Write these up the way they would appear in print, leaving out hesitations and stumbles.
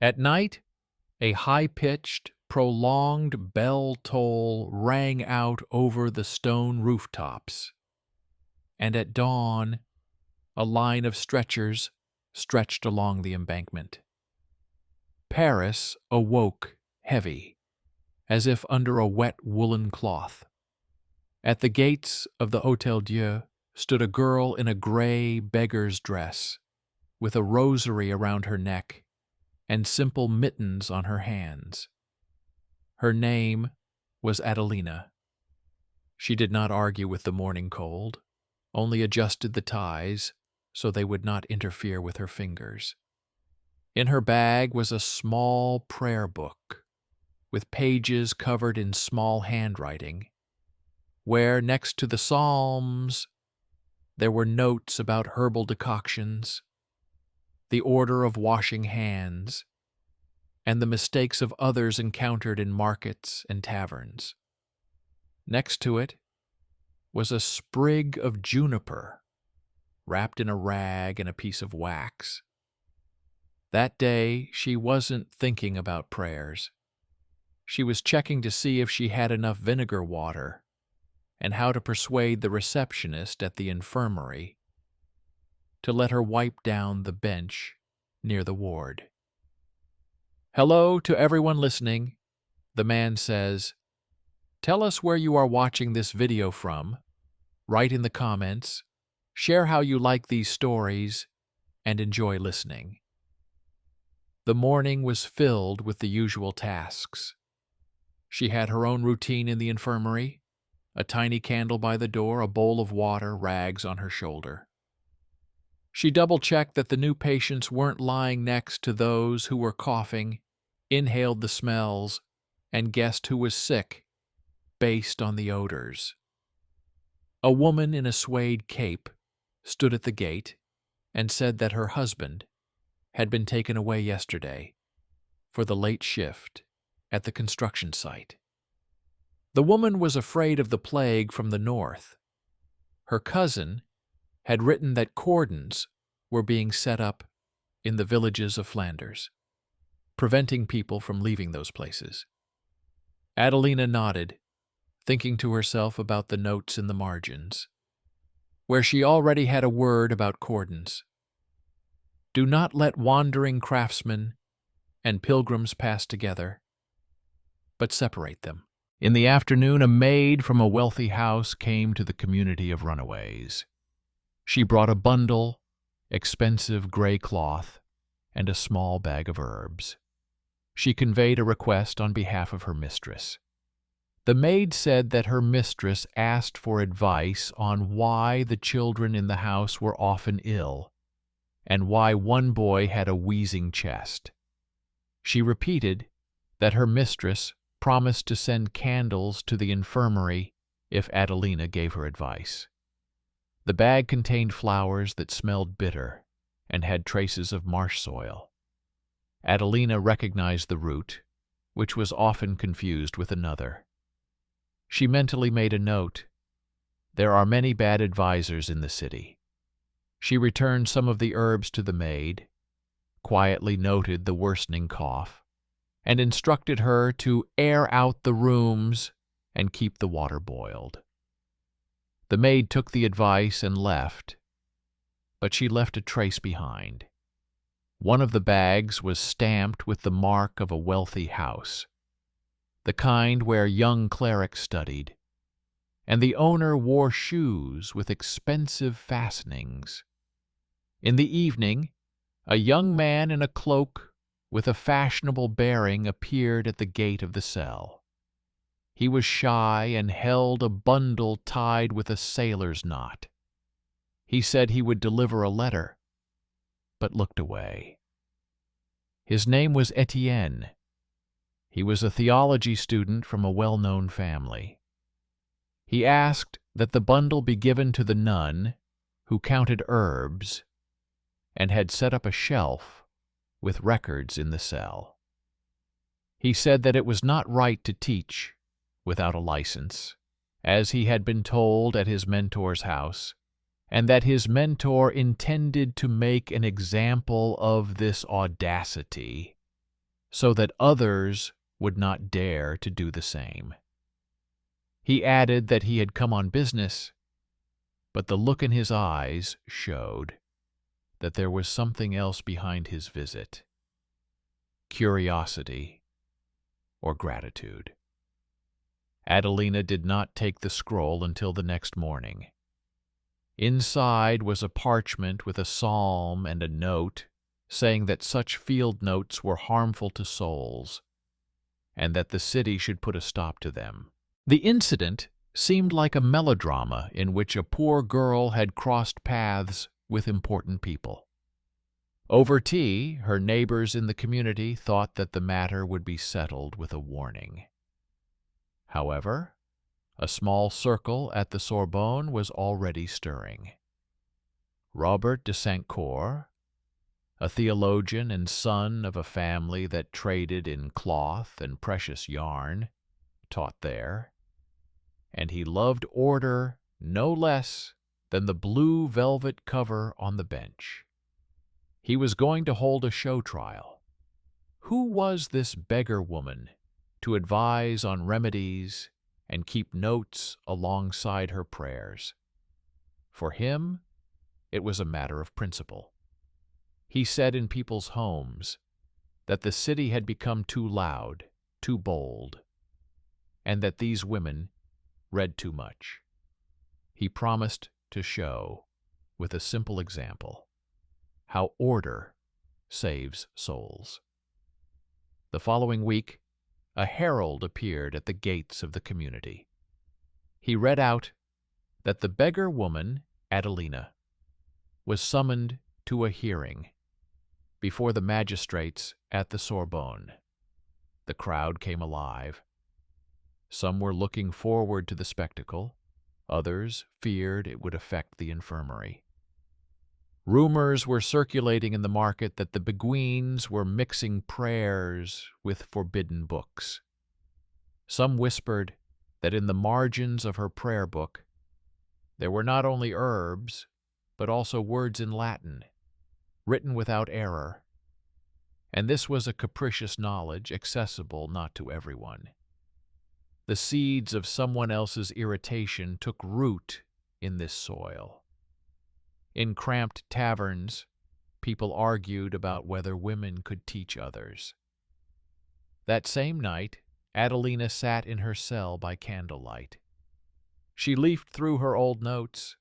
At night, a high-pitched, prolonged bell toll rang out over the stone rooftops, and at dawn, a line of stretchers stretched along the embankment. Paris awoke heavy, as if under a wet woolen cloth. At the gates of the Hôtel Dieu stood a girl in a gray beggar's dress, with a rosary around her neck and simple mittens on her hands. Her name was Adelina. She did not argue with the morning cold, only adjusted the ties so they would not interfere with her fingers. In her bag was a small prayer book, with pages covered in small handwriting, where, next to the Psalms, there were notes about herbal decoctions, the order of washing hands, and the mistakes of others encountered in markets and taverns. Next to it was a sprig of juniper, wrapped in a rag and a piece of wax. That day, she wasn't thinking about prayers. She was checking to see if she had enough vinegar water and how to persuade the receptionist at the infirmary to let her wipe down the bench near the ward. "Hello to everyone listening," the man says. "Tell us where you are watching this video from. Write in the comments. Share how you like these stories and enjoy listening." The morning was filled with the usual tasks. She had her own routine in the infirmary, a tiny candle by the door, a bowl of water, rags on her shoulder. She double-checked that the new patients weren't lying next to those who were coughing, inhaled the smells, and guessed who was sick based on the odors. A woman in a suede cape stood at the gate and said that her husband had been taken away yesterday for the late shift at the construction site. The woman was afraid of the plague from the north. Her cousin had written that cordons were being set up in the villages of Flanders, preventing people from leaving those places. Adelina nodded, thinking to herself about the notes in the margins, where she already had a word about cordons. "Do not let wandering craftsmen and pilgrims pass together, but separate them." In the afternoon, a maid from a wealthy house came to the community of runaways. She brought a bundle, expensive gray cloth, and a small bag of herbs. She conveyed a request on behalf of her mistress. The maid said that her mistress asked for advice on why the children in the house were often ill, and why one boy had a wheezing chest. She repeated that her mistress promised to send candles to the infirmary if Adelina gave her advice. The bag contained flowers that smelled bitter and had traces of marsh soil. Adelina recognized the root, which was often confused with another. She mentally made a note. There are many bad advisors in the city. She returned some of the herbs to the maid, quietly noted the worsening cough, and instructed her to air out the rooms and keep the water boiled. The maid took the advice and left, but she left a trace behind. One of the bags was stamped with the mark of a wealthy house, the kind where young clerics studied, and the owner wore shoes with expensive fastenings. In the evening, a young man in a cloak with a fashionable bearing appeared at the gate of the cell. He was shy and held a bundle tied with a sailor's knot. He said he would deliver a letter, but looked away. His name was Etienne. He was a theology student from a well-known family. He asked that the bundle be given to the nun, who counted herbs, and had set up a shelf with records in the cell. He said that it was not right to teach without a license, as he had been told at his mentor's house, and that his mentor intended to make an example of this audacity so that others would not dare to do the same. He added that he had come on business, but the look in his eyes showed that there was something else behind his visit: curiosity or gratitude. Adelina did not take the scroll until the next morning. Inside was a parchment with a psalm and a note saying that such field notes were harmful to souls and that the city should put a stop to them. The incident seemed like a melodrama in which a poor girl had crossed paths with important people. Over tea, her neighbors in the community thought that the matter would be settled with a warning. However, a small circle at the Sorbonne was already stirring. Robert de Saint-Cor, a theologian and son of a family that traded in cloth and precious yarn, taught there, and he loved order no less than the blue velvet cover on the bench. He was going to hold a show trial. Who was this beggar woman to advise on remedies and keep notes alongside her prayers? For him, it was a matter of principle. He said in people's homes that the city had become too loud, too bold, and that these women read too much. He promised to show, with a simple example, how order saves souls. The following week, a herald appeared at the gates of the community. He read out that the beggar woman, Adelina, was summoned to a hearing before the magistrates at the Sorbonne. The crowd came alive. Some were looking forward to the spectacle. Others feared it would affect the infirmary. Rumors were circulating in the market that the Beguines were mixing prayers with forbidden books. Some whispered that in the margins of her prayer book there were not only herbs, but also words in Latin, written without error. And this was a capricious knowledge accessible not to everyone. The seeds of someone else's irritation took root in this soil. In cramped taverns, people argued about whether women could teach others. That same night, Adelina sat in her cell by candlelight. She leafed through her old notes.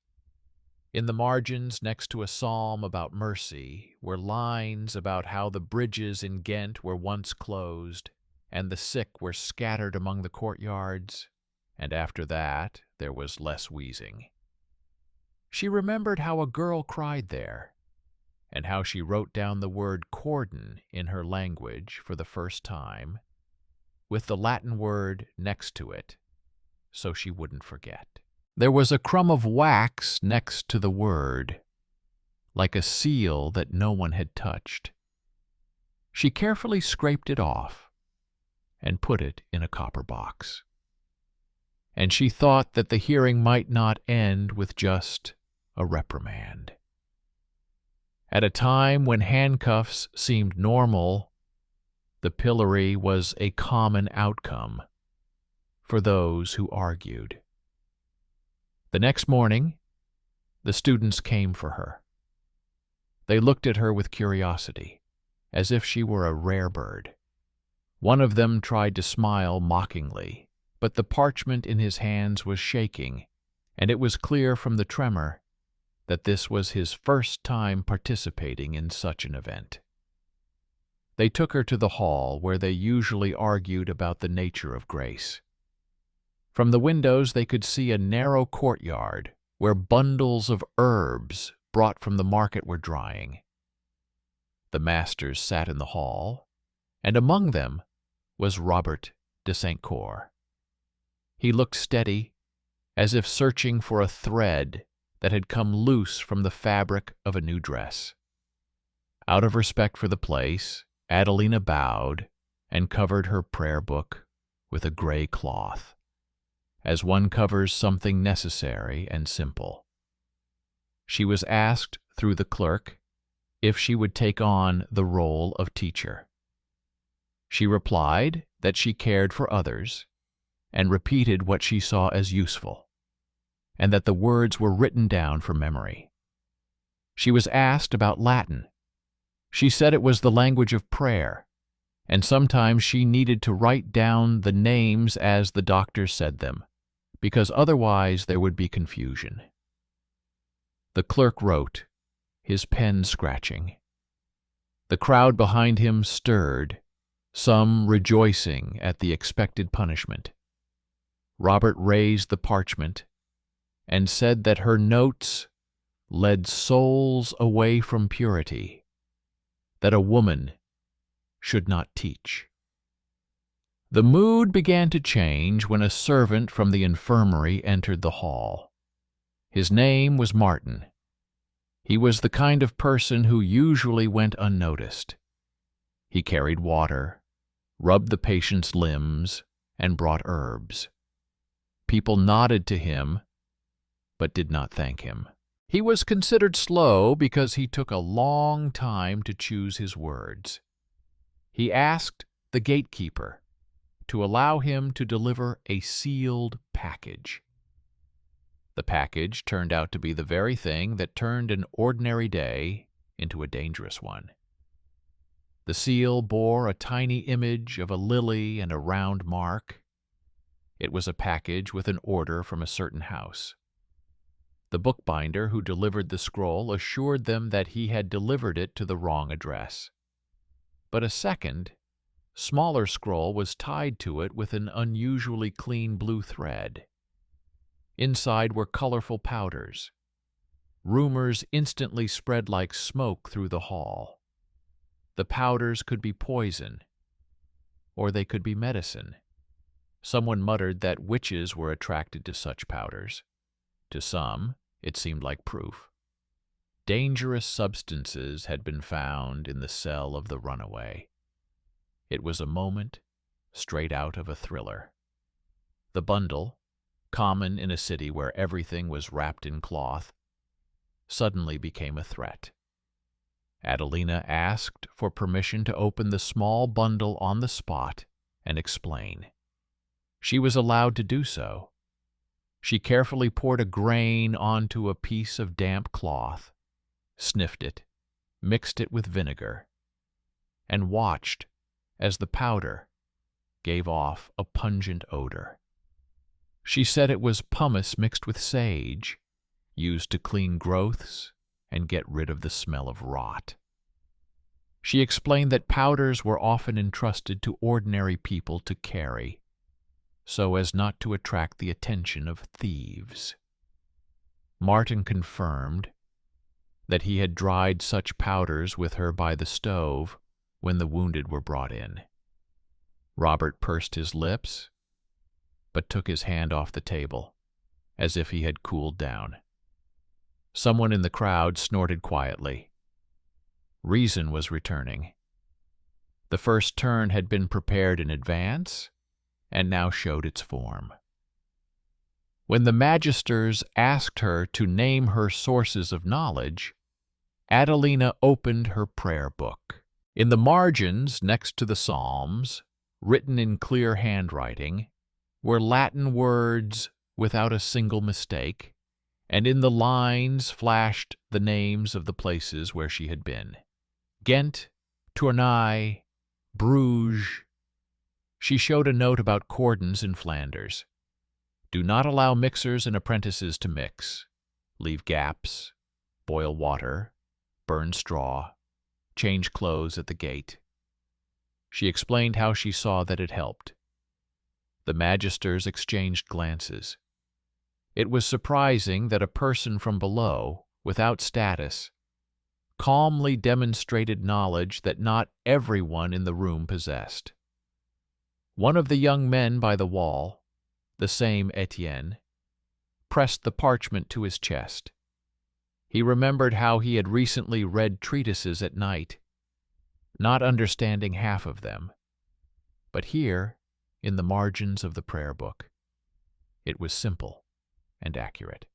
In the margins, next to a psalm about mercy, were lines about how the bridges in Ghent were once closed, and the sick were scattered among the courtyards, and after that there was less wheezing. She remembered how a girl cried there, and how she wrote down the word cordon in her language for the first time, with the Latin word next to it, so she wouldn't forget. There was a crumb of wax next to the word, like a seal that no one had touched. She carefully scraped it off and put it in a copper box. And she thought that the hearing might not end with just a reprimand. At a time when handcuffs seemed normal, the pillory was a common outcome for those who argued. The next morning, the students came for her. They looked at her with curiosity, as if she were a rare bird. One of them tried to smile mockingly, but the parchment in his hands was shaking, and it was clear from the tremor that this was his first time participating in such an event. They took her to the hall where they usually argued about the nature of grace. From the windows they could see a narrow courtyard where bundles of herbs brought from the market were drying. The masters sat in the hall, and among them was Robert de Saint-Cor. He looked steady, as if searching for a thread that had come loose from the fabric of a new dress. Out of respect for the place, Adelina bowed and covered her prayer book with a gray cloth, as one covers something necessary and simple. She was asked through the clerk if she would take on the role of teacher. She replied that she cared for others and repeated what she saw as useful, and that the words were written down for memory. She was asked about Latin. She said it was the language of prayer, and sometimes she needed to write down the names as the doctor said them, because otherwise there would be confusion. The clerk wrote, his pen scratching. The crowd behind him stirred, some rejoicing at the expected punishment. Robert raised the parchment and said that her notes led souls away from purity, that a woman should not teach. The mood began to change when a servant from the infirmary entered the hall. His name was Martin. He was the kind of person who usually went unnoticed. He carried water, rubbed the patient's limbs, and brought herbs. People nodded to him, but did not thank him. He was considered slow because he took a long time to choose his words. He asked the gatekeeper to allow him to deliver a sealed package. The package turned out to be the very thing that turned an ordinary day into a dangerous one. The seal bore a tiny image of a lily and a round mark. It was a package with an order from a certain house. The bookbinder who delivered the scroll assured them that he had delivered it to the wrong address. But a second, smaller scroll was tied to it with an unusually clean blue thread. Inside were colorful powders. Rumors instantly spread like smoke through the hall. The powders could be poison, or they could be medicine. Someone muttered that witches were attracted to such powders. To some, it seemed like proof. Dangerous substances had been found in the cell of the runaway. It was a moment straight out of a thriller. The bundle, common in a city where everything was wrapped in cloth, suddenly became a threat. Adelina asked for permission to open the small bundle on the spot and explain. She was allowed to do so. She carefully poured a grain onto a piece of damp cloth, sniffed it, mixed it with vinegar, and watched as the powder gave off a pungent odor. She said it was pumice mixed with sage, used to clean growths and get rid of the smell of rot. She explained that powders were often entrusted to ordinary people to carry, so as not to attract the attention of thieves. Martin confirmed that he had dried such powders with her by the stove when the wounded were brought in. Robert pursed his lips, but took his hand off the table, as if he had cooled down. Someone in the crowd snorted quietly. Reason was returning. The first turn had been prepared in advance, and now showed its form. When the magisters asked her to name her sources of knowledge, Adelina opened her prayer book. In the margins next to the Psalms, written in clear handwriting, were Latin words without a single mistake, and in the lines flashed the names of the places where she had been. Ghent, Tournai, Bruges. She showed a note about cordons in Flanders. Do not allow mixers and apprentices to mix. Leave gaps, boil water, burn straw, change clothes at the gate. She explained how she saw that it helped. The magisters exchanged glances. It was surprising that a person from below, without status, calmly demonstrated knowledge that not everyone in the room possessed. One of the young men by the wall, the same Etienne, pressed the parchment to his chest. He remembered how he had recently read treatises at night, not understanding half of them. But here, in the margins of the prayer book, it was simple and accurate.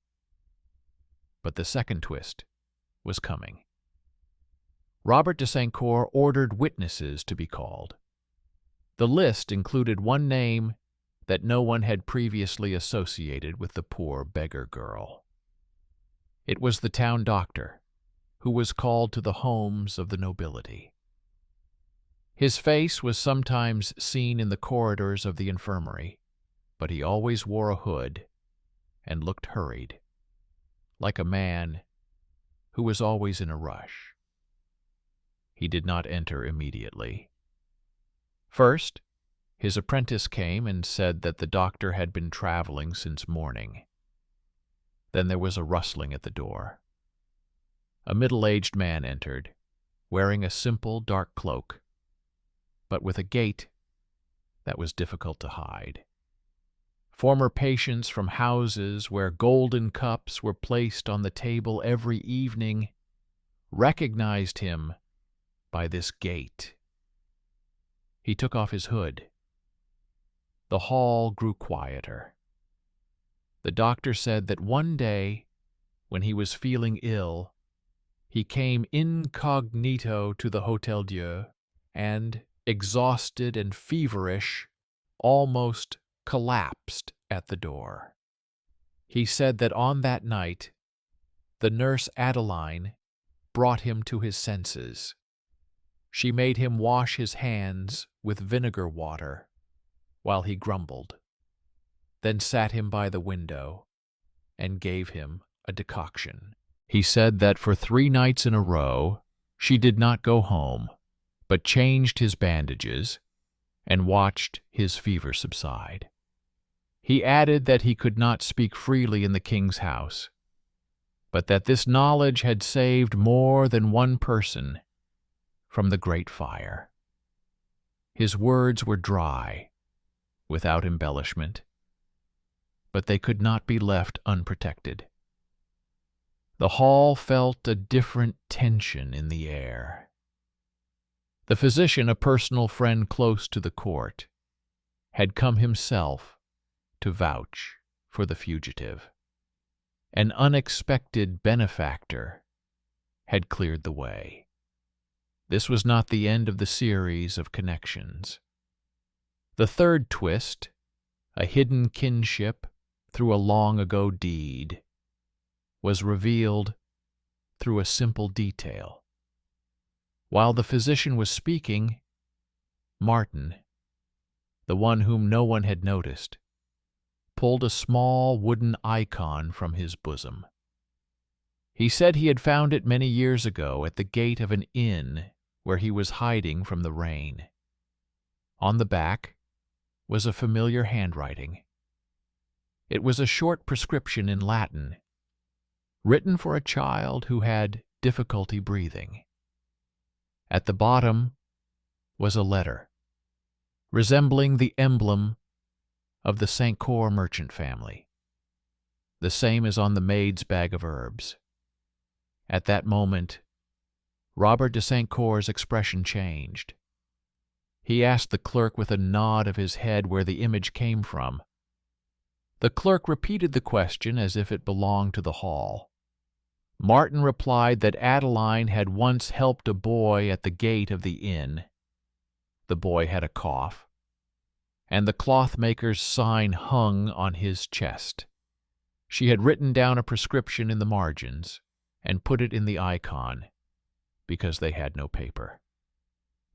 But the second twist was coming. Robert de Saint-Cor ordered witnesses to be called. The list included one name that no one had previously associated with the poor beggar girl. It was the town doctor, who was called to the homes of the nobility. His face was sometimes seen in the corridors of the infirmary, but he always wore a hood and looked hurried, like a man who was always in a rush. He did not enter immediately. First, his apprentice came and said that the doctor had been traveling since morning. Then there was a rustling at the door. A middle-aged man entered, wearing a simple dark cloak, but with a gait that was difficult to hide. Former patients from houses where golden cups were placed on the table every evening recognized him by this gait. He took off his hood. The hall grew quieter. The doctor said that one day, when he was feeling ill, he came incognito to the Hôtel Dieu and, exhausted and feverish, almost collapsed at the door. He said that on that night, the nurse Adeline brought him to his senses. She made him wash his hands with vinegar water while he grumbled, then sat him by the window and gave him a decoction. He said that for 3 nights in a row, she did not go home, but changed his bandages and watched his fever subside. He added that he could not speak freely in the king's house, but that this knowledge had saved more than one person from the great fire. His words were dry, without embellishment, but they could not be left unprotected. The hall felt a different tension in the air. The physician, a personal friend close to the court, had come himself to vouch for the fugitive. An unexpected benefactor had cleared the way. This was not the end of the series of connections. The third twist, a hidden kinship through a long-ago deed, was revealed through a simple detail. While the physician was speaking, Martin, the one whom no one had noticed, pulled a small wooden icon from his bosom. He said he had found it many years ago at the gate of an inn where he was hiding from the rain. On the back was a familiar handwriting. It was a short prescription in Latin, written for a child who had difficulty breathing. At the bottom was a letter, resembling the emblem of the St. Cour merchant family, the same as on the maid's bag of herbs. At that moment, Robert de St. Cour's expression changed. He asked the clerk with a nod of his head where the image came from. The clerk repeated the question as if it belonged to the hall. Martin replied that Adeline had once helped a boy at the gate of the inn. The boy had a cough, and the clothmaker's sign hung on his chest. She had written down a prescription in the margins and put it in the icon because they had no paper.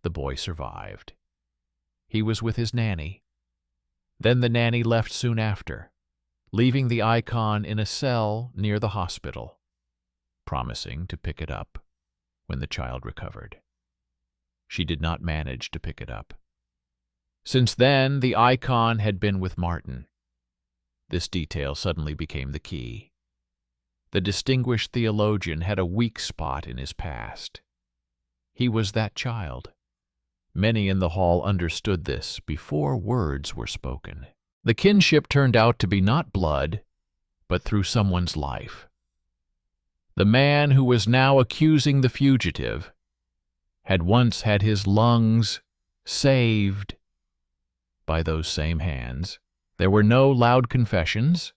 The boy survived. He was with his nanny. Then the nanny left soon after, leaving the icon in a cell near the hospital, promising to pick it up when the child recovered. She did not manage to pick it up. Since then, the icon had been with Martin. This detail suddenly became the key. The distinguished theologian had a weak spot in his past. He was that child. Many in the hall understood this before words were spoken. The kinship turned out to be not blood, but through someone's life. The man who was now accusing the fugitive had once had his lungs saved by those same hands. There were no loud confessions.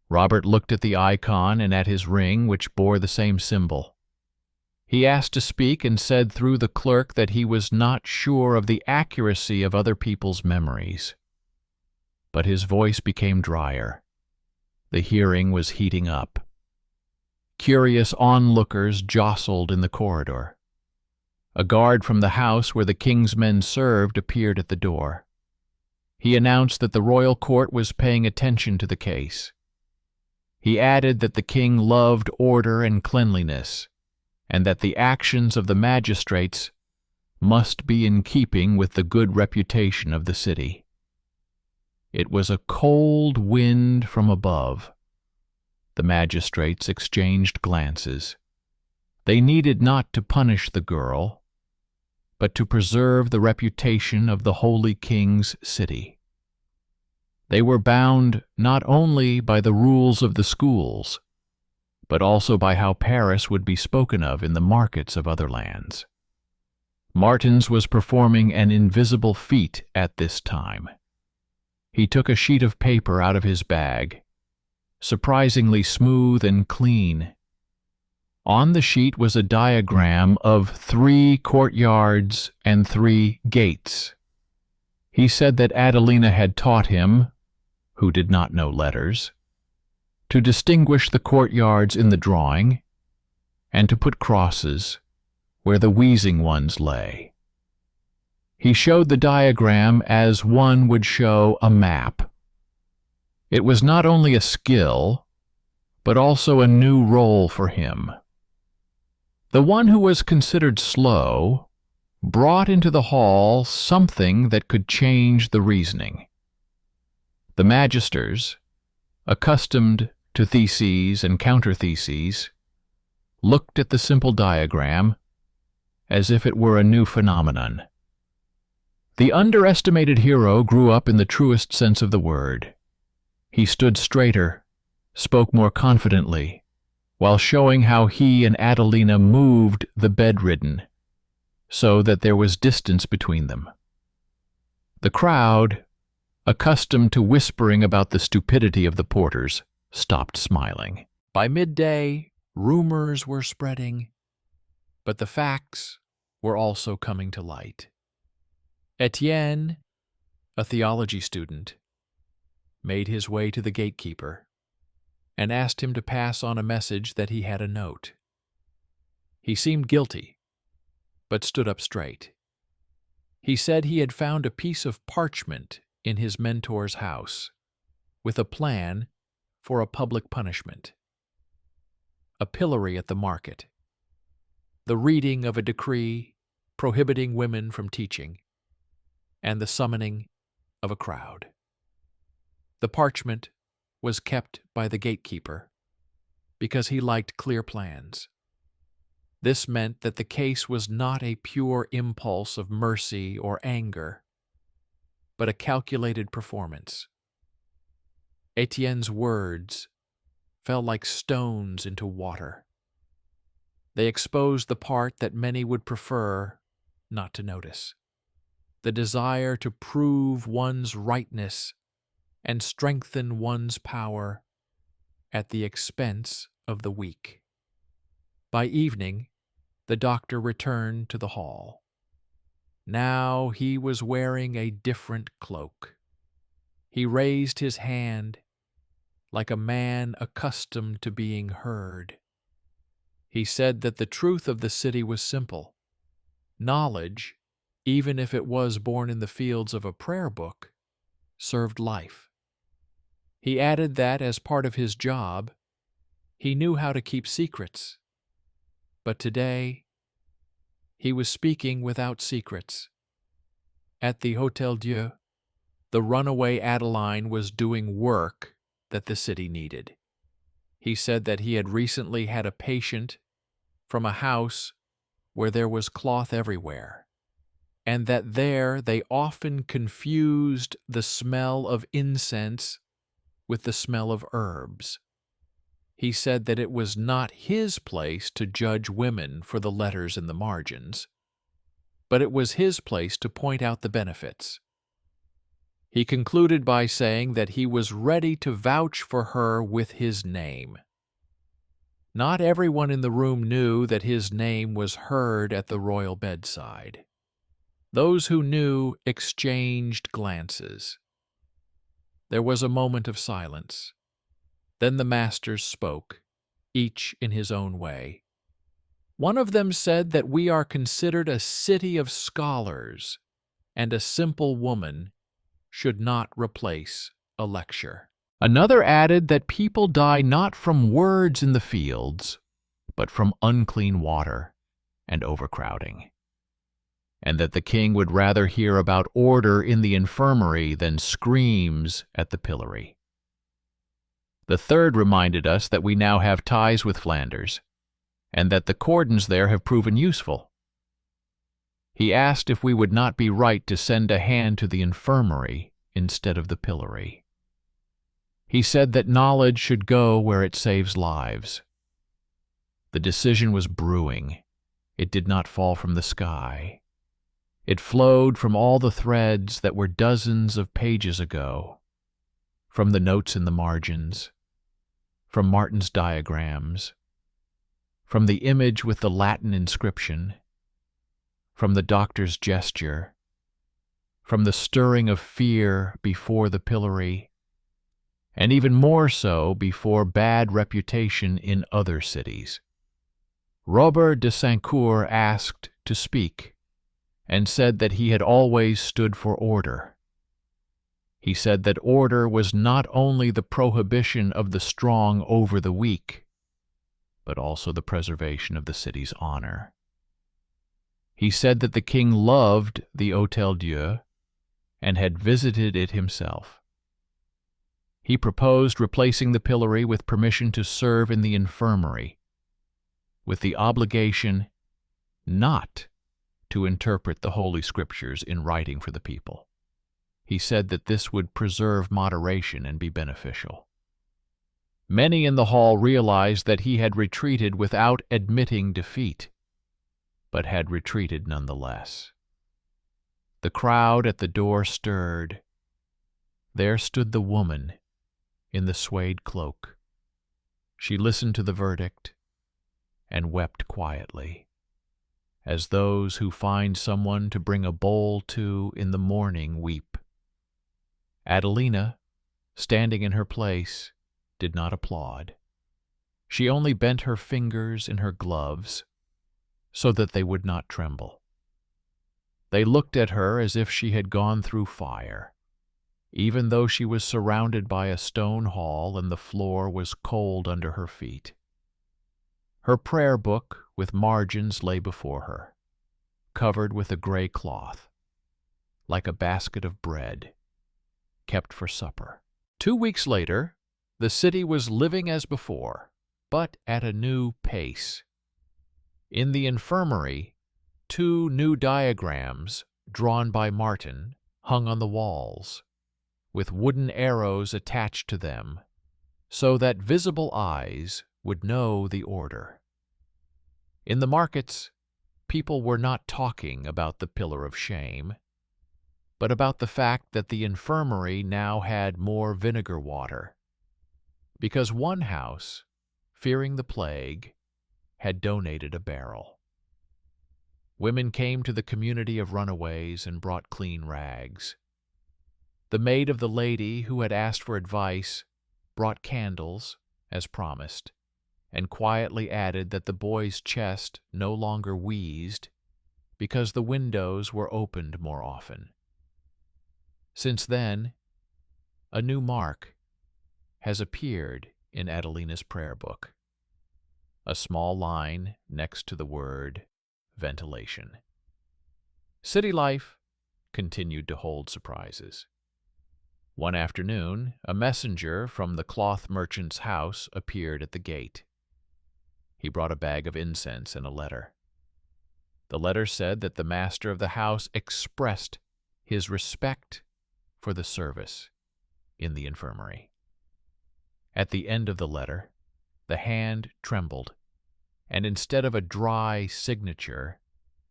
Robert looked at the icon and at his ring, which bore the same symbol. He asked to speak and said through the clerk that he was not sure of the accuracy of other people's memories. But his voice became drier. The hearing was heating up. Curious onlookers jostled in the corridor. A guard from the house where the king's men served appeared at the door. He announced that the royal court was paying attention to the case. He added that the king loved order and cleanliness, and that the actions of the magistrates must be in keeping with the good reputation of the city. It was a cold wind from above. The magistrates exchanged glances. They needed not to punish the girl, but to preserve the reputation of the holy king's city. They were bound not only by the rules of the schools, but also by how Paris would be spoken of in the markets of other lands. Martins was performing an invisible feat at this time. He took a sheet of paper out of his bag, surprisingly smooth and clean. On the sheet was a diagram of 3 courtyards and 3 gates. He said that Adelina had taught him, who did not know letters, to distinguish the courtyards in the drawing, and to put crosses where the wheezing ones lay. He showed the diagram as one would show a map. It was not only a skill, but also a new role for him. The one who was considered slow brought into the hall something that could change the reasoning. The magisters, accustomed to theses and counter-theses, looked at the simple diagram as if it were a new phenomenon. The underestimated hero grew up in the truest sense of the word. He stood straighter, spoke more confidently, while showing how he and Adelina moved the bedridden, so that there was distance between them. The crowd, accustomed to whispering about the stupidity of the porters, stopped smiling. By midday, rumors were spreading, but the facts were also coming to light. Etienne, a theology student, made his way to the gatekeeper and asked him to pass on a message that he had a note. He seemed guilty, but stood up straight. He said he had found a piece of parchment in his mentor's house with a plan for a public punishment. A pillory at the market, the reading of a decree prohibiting women from teaching, and the summoning of a crowd. The parchment was kept by the gatekeeper because he liked clear plans. This meant that the case was not a pure impulse of mercy or anger, but a calculated performance. Etienne's words fell like stones into water. They exposed the part that many would prefer not to notice: the desire to prove one's rightness and strengthen one's power at the expense of the weak. By evening, the doctor returned to the hall. Now he was wearing a different cloak. He raised his hand like a man accustomed to being heard. He said that the truth of the city was simple. Knowledge, even if it was born in the fields of a prayer book, served life. He added that, as part of his job, he knew how to keep secrets. But today, he was speaking without secrets. At the Hôtel Dieu, the runaway Adeline was doing work that the city needed. He said that he had recently had a patient from a house where there was cloth everywhere, and that there they often confused the smell of incense with the smell of herbs. He said that it was not his place to judge women for the letters in the margins, but it was his place to point out the benefits. He concluded by saying that he was ready to vouch for her with his name. Not everyone in the room knew that his name was heard at the royal bedside. Those who knew exchanged glances. There was a moment of silence. Then the masters spoke, each in his own way. One of them said that we are considered a city of scholars, and a simple woman should not replace a lecture. Another added that people die not from words in the fields, but from unclean water and overcrowding, and that the king would rather hear about order in the infirmary than screams at the pillory. The third reminded us that we now have ties with Flanders, and that the cordons there have proven useful. He asked if we would not be right to send a hand to the infirmary instead of the pillory. He said that knowledge should go where it saves lives. The decision was brewing. It did not fall from the sky. It flowed from all the threads that were dozens of pages ago, from the notes in the margins, from Martin's diagrams, from the image with the Latin inscription, from the doctor's gesture, from the stirring of fear before the pillory, and even more so before bad reputation in other cities. Robert de Saint-Cour asked to speak, and said that he had always stood for order. He said that order was not only the prohibition of the strong over the weak, but also the preservation of the city's honor. He said that the king loved the Hôtel Dieu and had visited it himself. He proposed replacing the pillory with permission to serve in the infirmary, with the obligation not to interpret the Holy Scriptures in writing for the people. He said that this would preserve moderation and be beneficial. Many in the hall realized that he had retreated without admitting defeat, but had retreated nonetheless. The crowd at the door stirred. There stood the woman in the suede cloak. She listened to the verdict and wept quietly, as those who find someone to bring a bowl to in the morning weep. Adelina, standing in her place, did not applaud. She only bent her fingers in her gloves so that they would not tremble. They looked at her as if she had gone through fire, even though she was surrounded by a stone hall and the floor was cold under her feet. Her prayer book with margins lay before her, covered with a gray cloth, like a basket of bread, kept for supper. 2 weeks later, the city was living as before, but at a new pace. In the infirmary, 2 new diagrams, drawn by Martin, hung on the walls, with wooden arrows attached to them, so that visible eyes would know the order. In the markets, people were not talking about the pillar of shame, but about the fact that the infirmary now had more vinegar water, because one house, fearing the plague, had donated a barrel. Women came to the community of runaways and brought clean rags. The maid of the lady who had asked for advice brought candles, as promised, and quietly added that the boy's chest no longer wheezed because the windows were opened more often. Since then, a new mark has appeared in Adelina's prayer book, a small line next to the word ventilation. City life continued to hold surprises. One afternoon, a messenger from the cloth merchant's house appeared at the gate. He brought a bag of incense and a letter. The letter said that the master of the house expressed his respect for the service in the infirmary. At the end of the letter, the hand trembled, and instead of a dry signature,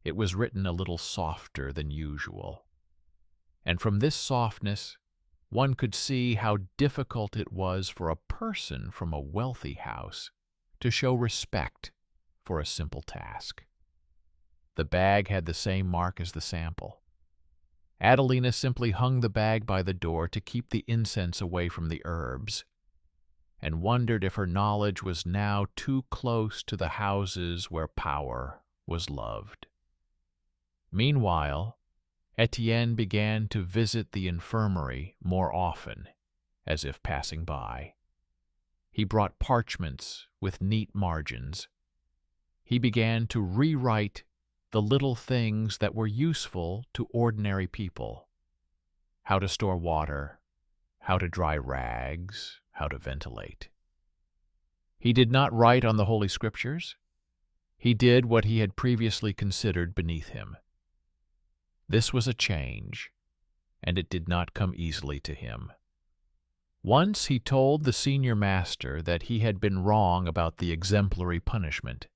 it was written a little softer than usual. And from this softness, one could see how difficult it was for a person from a wealthy house to show respect for a simple task. The bag had the same mark as the sample. Adelina simply hung the bag by the door to keep the incense away from the herbs, and wondered if her knowledge was now too close to the houses where power was loved. Meanwhile, Etienne began to visit the infirmary more often, as if passing by. He brought parchments with neat margins. He began to rewrite the little things that were useful to ordinary people: how to store water, how to dry rags, how to ventilate. He did not write on the Holy Scriptures. He did what he had previously considered beneath him. This was a change, and it did not come easily to him. Once he told the senior master that he had been wrong about the exemplary punishment,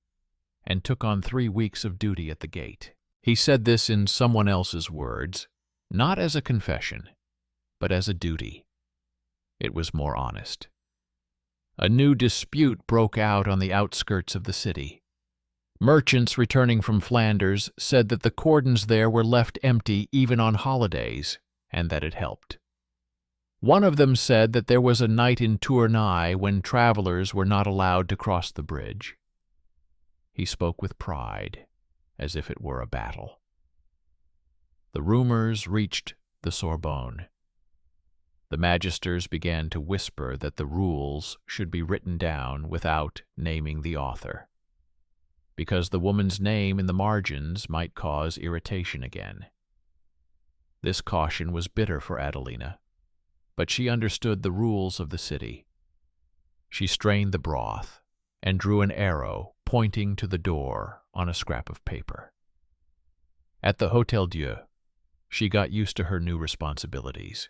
and took on 3 weeks of duty at the gate. He said this in someone else's words, not as a confession, but as a duty. It was more honest. A new dispute broke out on the outskirts of the city. Merchants returning from Flanders said that the cordons there were left empty even on holidays, and that it helped. One of them said that there was a night in Tournai when travelers were not allowed to cross the bridge. He spoke with pride, as if it were a battle. The rumors reached the Sorbonne. The magisters began to whisper that the rules should be written down without naming the author, because the woman's name in the margins might cause irritation again. This caution was bitter for Adelina, but she understood the rules of the city. She strained the broth and drew an arrow pointing to the door on a scrap of paper. At the Hôtel Dieu, she got used to her new responsibilities.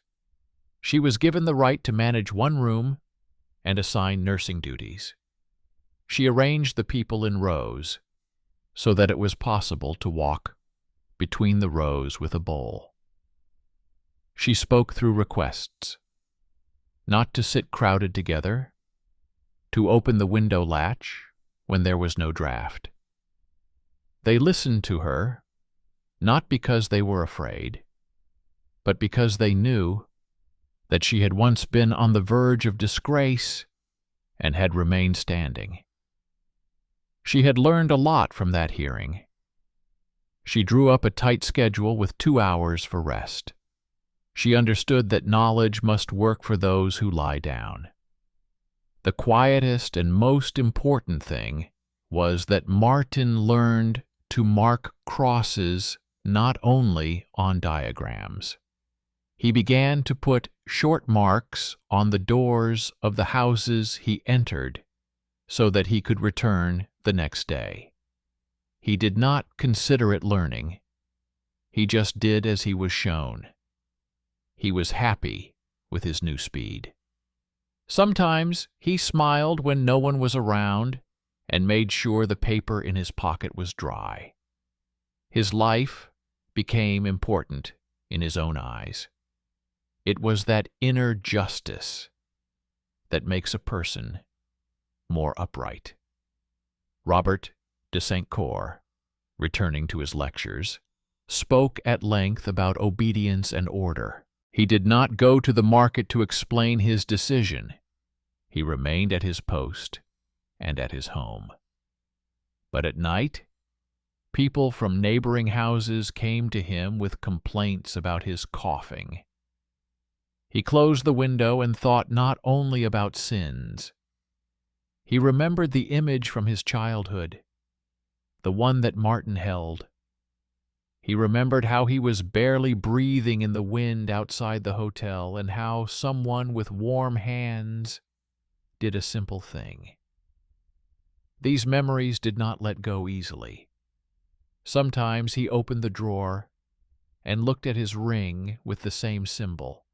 She was given the right to manage one room and assign nursing duties. She arranged the people in rows so that it was possible to walk between the rows with a bowl. She spoke through requests, not to sit crowded together, to open the window latch when there was no draft. They listened to her, not because they were afraid, but because they knew that she had once been on the verge of disgrace and had remained standing. She had learned a lot from that hearing. She drew up a tight schedule with 2 hours for rest. She understood that knowledge must work for those who lie down. The quietest and most important thing was that Martin learned to mark crosses not only on diagrams. He began to put short marks on the doors of the houses he entered so that he could return the next day. He did not consider it learning. He just did as he was shown. He was happy with his new speed. Sometimes he smiled when no one was around and made sure the paper in his pocket was dry. His life became important in his own eyes. It was that inner justice that makes a person more upright. Robert de Saint-Cor, returning to his lectures, spoke at length about obedience and order. He did not go to the market to explain his decision. He remained at his post and at his home. But at night, people from neighboring houses came to him with complaints about his coughing. He closed the window and thought not only about sins. He remembered the image from his childhood, the one that Martin held. He remembered how he was barely breathing in the wind outside the hotel and how someone with warm hands did a simple thing. These memories did not let go easily. Sometimes he opened the drawer and looked at his ring with the same symbol,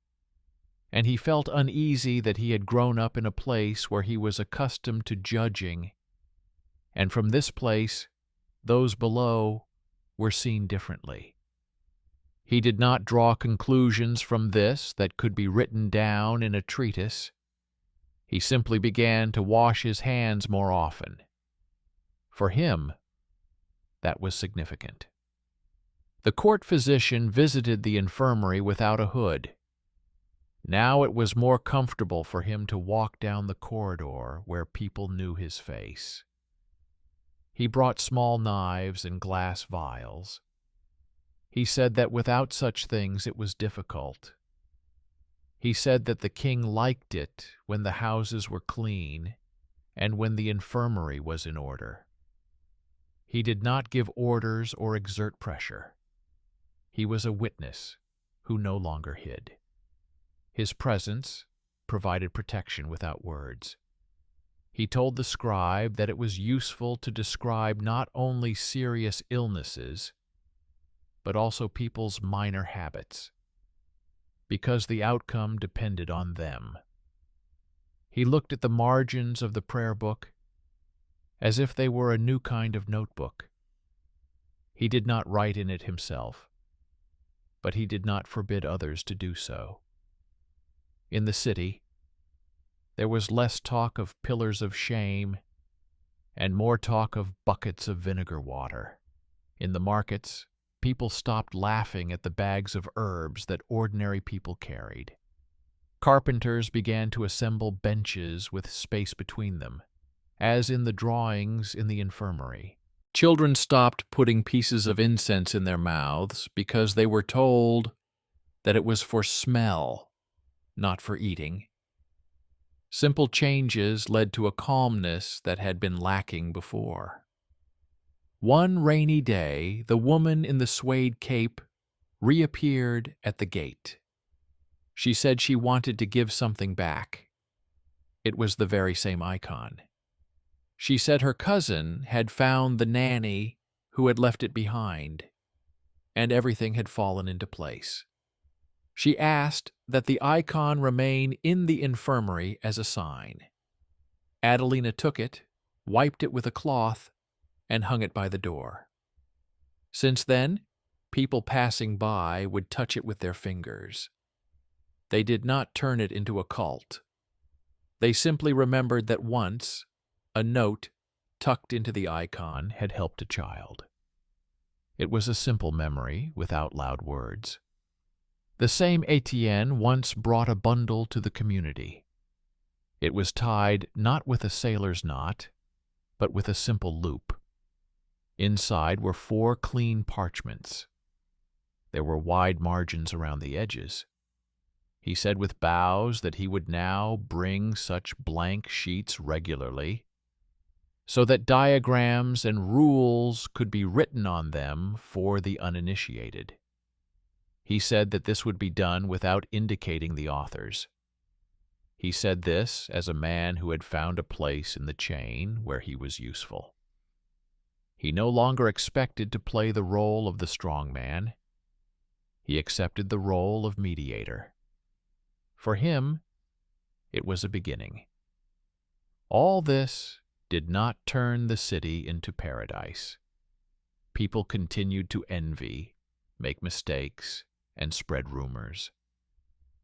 and he felt uneasy that he had grown up in a place where he was accustomed to judging, and from this place, those below were seen differently. He did not draw conclusions from this that could be written down in a treatise. He simply began to wash his hands more often. For him, that was significant. The court physician visited the infirmary without a hood. Now it was more comfortable for him to walk down the corridor where people knew his face. He brought small knives and glass vials. He said that without such things it was difficult. He said that the king liked it when the houses were clean and when the infirmary was in order. He did not give orders or exert pressure. He was a witness who no longer hid. His presence provided protection without words. He told the scribe that it was useful to describe not only serious illnesses, but also people's minor habits, because the outcome depended on them. He looked at the margins of the prayer book as if they were a new kind of notebook. He did not write in it himself, but he did not forbid others to do so. In the city, there was less talk of pillars of shame and more talk of buckets of vinegar water. In the markets, people stopped laughing at the bags of herbs that ordinary people carried. Carpenters began to assemble benches with space between them, as in the drawings in the infirmary. Children stopped putting pieces of incense in their mouths because they were told that it was for smell, not for eating. Simple changes led to a calmness that had been lacking before. One rainy day, the woman in the suede cape reappeared at the gate. She said she wanted to give something back. It was the very same icon. She said her cousin had found the nanny who had left it behind, and everything had fallen into place. She asked that the icon remain in the infirmary as a sign. Adelina took it, wiped it with a cloth, and hung it by the door. Since then, people passing by would touch it with their fingers. They did not turn it into a cult. They simply remembered that once, a note tucked into the icon had helped a child. It was a simple memory without loud words. The same Etienne once brought a bundle to the community. It was tied not with a sailor's knot, but with a simple loop. Inside were 4 clean parchments. There were wide margins around the edges. He said with bows that he would now bring such blank sheets regularly, so that diagrams and rules could be written on them for the uninitiated. He said that this would be done without indicating the authors. He said this as a man who had found a place in the chain where he was useful. He no longer expected to play the role of the strong man. He accepted the role of mediator. For him, it was a beginning. All this did not turn the city into paradise. People continued to envy, make mistakes, and spread rumors.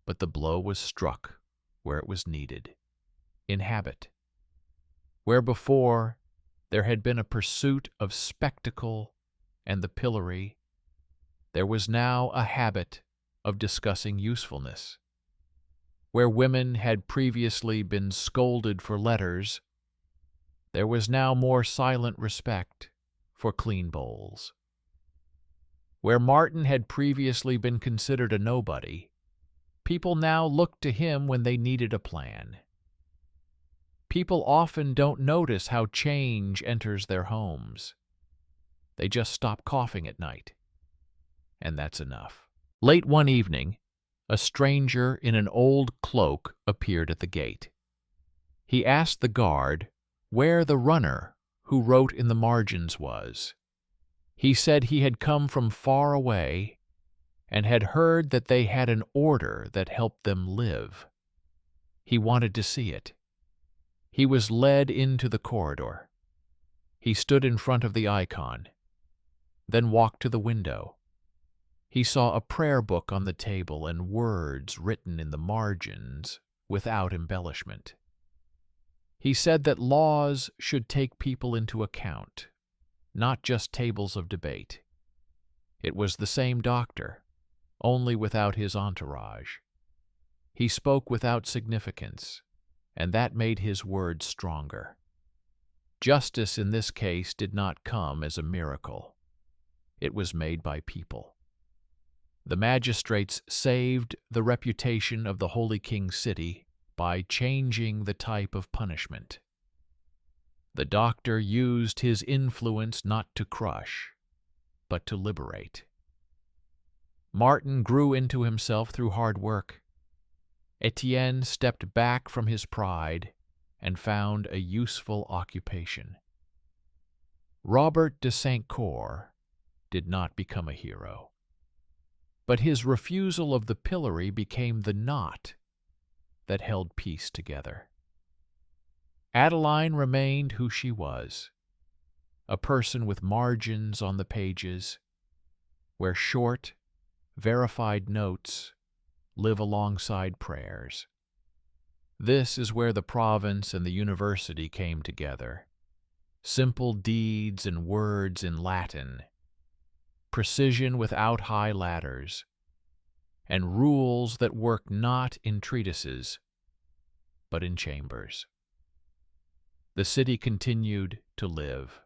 But the blow was struck where it was needed, in habit. Where before there had been a pursuit of spectacle and the pillory, there was now a habit of discussing usefulness. Where women had previously been scolded for letters, there was now more silent respect for clean bowls. Where Martin had previously been considered a nobody, people now looked to him when they needed a plan. People often don't notice how change enters their homes. They just stop coughing at night, and that's enough. Late one evening, a stranger in an old cloak appeared at the gate. He asked the guard where the runner who wrote in the margins was. He said he had come from far away and had heard that they had an order that helped them live. He wanted to see it. He was led into the corridor. He stood in front of the icon, then walked to the window. He saw a prayer book on the table and words written in the margins without embellishment. He said that laws should take people into account, not just tables of debate. It was the same doctor, only without his entourage. He spoke without significance, and that made his words stronger. Justice in this case did not come as a miracle. It was made by people. The magistrates saved the reputation of the Holy King's city by changing the type of punishment. The doctor used his influence not to crush, but to liberate. Martin grew into himself through hard work. Etienne stepped back from his pride and found a useful occupation. Robert de Saint-Cor did not become a hero, but his refusal of the pillory became the knot that held peace together. Adeline remained who she was, a person with margins on the pages, where short, verified notes live alongside prayers. This is where the province and the university came together. Simple deeds and words in Latin, precision without high ladders, and rules that work not in treatises, but in chambers. The city continued to live.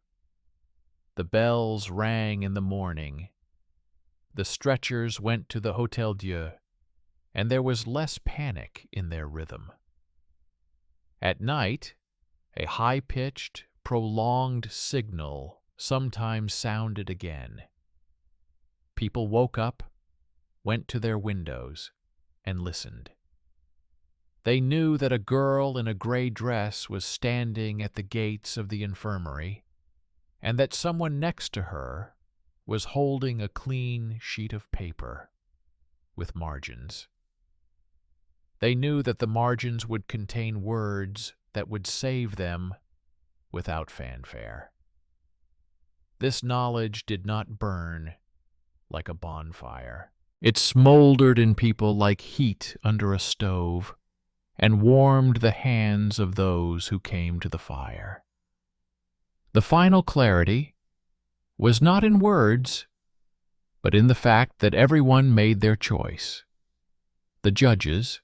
The bells rang in the morning. The stretchers went to the Hôtel Dieu, and there was less panic in their rhythm. At night, a high-pitched, prolonged signal sometimes sounded again. People woke up, went to their windows, and listened. They knew that a girl in a gray dress was standing at the gates of the infirmary, and that someone next to her was holding a clean sheet of paper with margins. They knew that the margins would contain words that would save them without fanfare. This knowledge did not burn like a bonfire. It smoldered in people like heat under a stove and warmed the hands of those who came to the fire. The final clarity was not in words, but in the fact that everyone made their choice. The judges,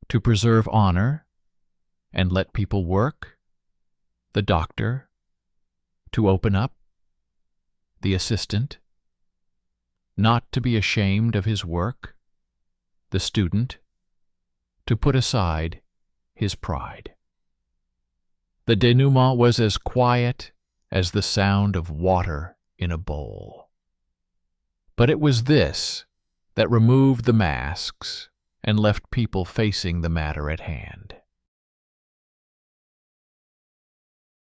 to preserve honor and let people work; the doctor, to open up; the assistant, not to be ashamed of his work; the student, to put aside his pride. The denouement was as quiet as the sound of water in a bowl. But it was this that removed the masks and left people facing the matter at hand.